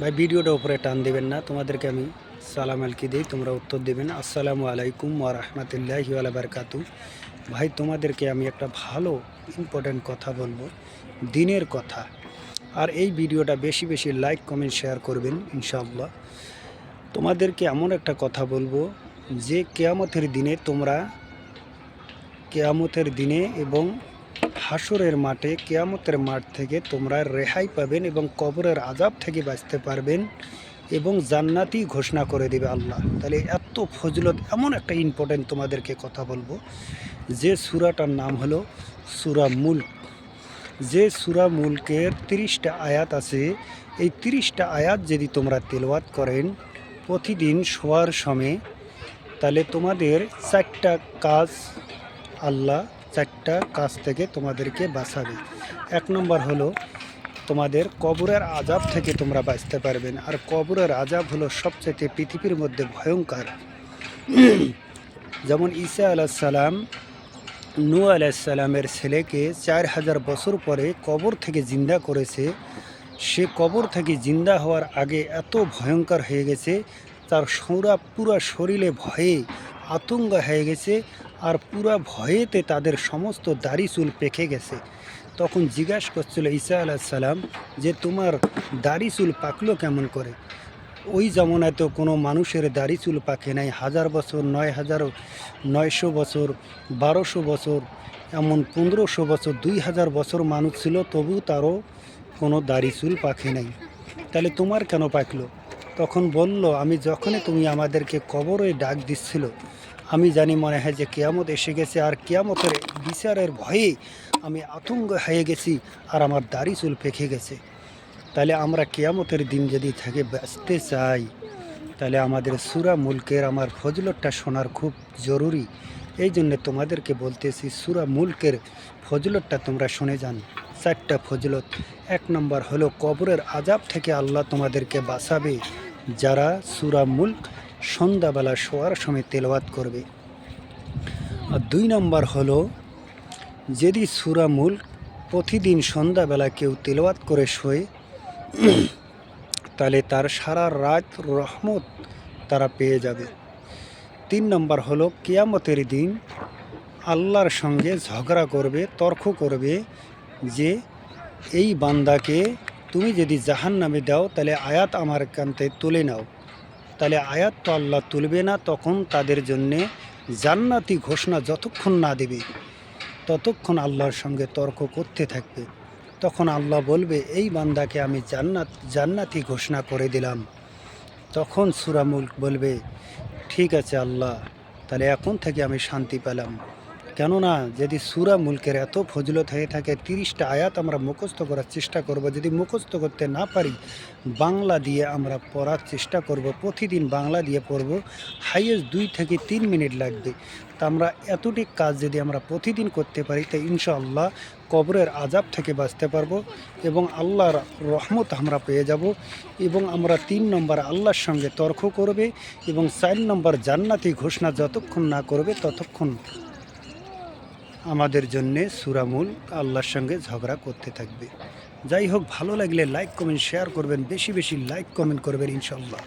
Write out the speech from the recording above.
ভাই ভিডিওটা উপরে টান দেবেন না, তোমাদেরকে আমি সালাম আলকি দিই, তোমরা উত্তর দেবেন আসসালামু আলাইকুম ওয়া রাহমাতুল্লাহি ওয়া বারাকাতু। ভাই তোমাদেরকে আমি একটা ভালো ইম্পর্টেন্ট কথা বলবো, দিনের কথা। আর এই ভিডিওটা বেশি বেশি লাইক কমেন্ট শেয়ার করবেন ইনশাআল্লাহ। তোমাদেরকে এমন একটা কথা বলবো যে কেয়ামতের দিনে এবং হাসরের মাঠে, কেয়ামতের মাঠ থেকে তোমরা রেহাই পাবেন এবং কবরের আযাব থেকে বাঁচতে পারবেন এবং জান্নাতি ঘোষণা করে দেবে আল্লাহ। তাহলে এত ফজিলত, এমন একটা ইম্পর্টেন্ট তোমাদেরকে কথা বলবো যে সূরাটার নাম হলো সূরা মুলক। যে সূরা মুলকের 30টা আয়াত আছে। এই 30টা আয়াত যদি তোমরা তেলাওয়াত করেন প্রতিদিন শোয়ার সময়, তাহলে তোমাদের আল্লাহ চারটা কাজ থেকে তোমাদেরকে বাঁচাবে। এক নম্বর হলো তোমাদের কবরের আযাব থেকে তোমরা বাঁচতে পারবেন। আর কবরের আযাব হলো সবচেয়ে পৃথিবীর মধ্যে ভয়ঙ্কর। যেমন ঈসা আলাইসাল্লাম নূহ আলাইসাল্লামের ছেলেকে 4000 বছর পরে কবর থেকে জিন্দা করেছে। সে কবর থেকে জিন্দা হওয়ার আগে এত ভয়ঙ্কর হয়ে গেছে, তার পুরা শরীরে ভয়ে আতঙ্ক হয়ে গেছে। আর পুরা ভয়েতে তাদের সমস্ত দাড়ি চুল পেকে গেছে। তখন জিজ্ঞাসা করছিল ঈসা আলাইসাল্লাম যে তোমার দাড়ি চুল পাকলো কেমন করে? ওই জামানায় তো কোনো মানুষের দাড়ি চুল পাকে নাই। 1000 বছর, 900 বছর, 1200 বছর, এমন 1500 বছর, 2000 বছর মানুষ ছিল, তবু তারও কোনো দাড়ি চুল পাকে নাই। তাহলে তোমার কেন পাকলো? তখন বলল, আমি যখনই তুমি আমাদেরকে কবরে ডাক দিচ্ছিল, আমি জানি মনে হয় যে কিয়ামত এসে গেছে, আর কিয়ামতের বিচারের ভয়ে আমি আতঙ্ক হয়ে গেছি আর আমার দাড়ি চুল পেকে গেছে। তাহলে আমরা কিয়ামতের দিন যদি থেকে বাঁচতে চাই, তাহলে আমাদের সূরা মুলকের আমার ফজিলতটা শোনার খুব জরুরি। এই জন্য তোমাদেরকে বলতেছি সূরা মুলকের ফজিলতটা তোমরা শুনে যান। 4টা ফজিলত। 1 নম্বর হলো কবরের আযাব থেকে আল্লাহ তোমাদেরকে বাঁচাবে যারা সূরা মুলক সন্ধ্যাবেলা শোয়ার সময় তেলাওয়াত করবে। আর 2 নম্বর হলো যদি সূরা মুলক প্রতিদিন সন্ধ্যাবেলা কেউ তেলাওয়াত করে শোয়, তাহলে তার সারা রাত রহমত তারা পেয়ে যাবে। 3 নম্বর হলো কিয়ামতের দিন আল্লাহর সঙ্গে ঝগড়া করবে, তর্ক করবে যে এই বান্দাকে তুমি যদি জাহান্নামে দাও তাহলে আয়াত আমার কান্তে তুলে নাও। তাহলে আয়াত তো আল্লাহ তুলবে না, তখন তাদের জন্যে জান্নাতি ঘোষণা যতক্ষণ না দেবে ততক্ষণ আল্লাহর সঙ্গে তর্ক করতে থাকবে। তখন আল্লাহ বলবে এই বান্দাকে আমি জান্নাতি ঘোষণা করে দিলাম। তখন সূরা মুলক বলবে ঠিক আছে আল্লাহ, তাহলে এখন থেকে আমি শান্তি পেলাম। কেননা যদি সূরা মুলকের এত ফজিলত হয়ে থাকে, 30টা আয়াত আমরা মুখস্থ করার চেষ্টা করব। যদি মুখস্থ করতে না পারি, বাংলা দিয়ে আমরা পড়ার চেষ্টা করব। প্রতিদিন বাংলা দিয়ে পড়ব, হাইয়েস্ট 2 থেকে 3 মিনিট লাগবে। তা আমরা এতটি কাজ যদি আমরা প্রতিদিন করতে পারি, তাই ইনশাআল্লাহ কবরের আযাব থেকে বাঁচতে পারবো এবং আল্লাহর রহমত আমরা পেয়ে যাব। এবং আমরা 3 নম্বর আল্লাহর সঙ্গে তর্ক করবে এবং 4 নম্বর জান্নাতি ঘোষণা যতক্ষণ না করবে ততক্ষণ আমাদের জন্যে সূরা মুলক আল্লাহর সঙ্গে ঝগড়া করতে থাকবে। যাই হোক, ভালো লাগলে লাইক কমেন্ট শেয়ার করবেন, বেশি বেশি লাইক কমেন্ট করবেন ইনশাআল্লাহ।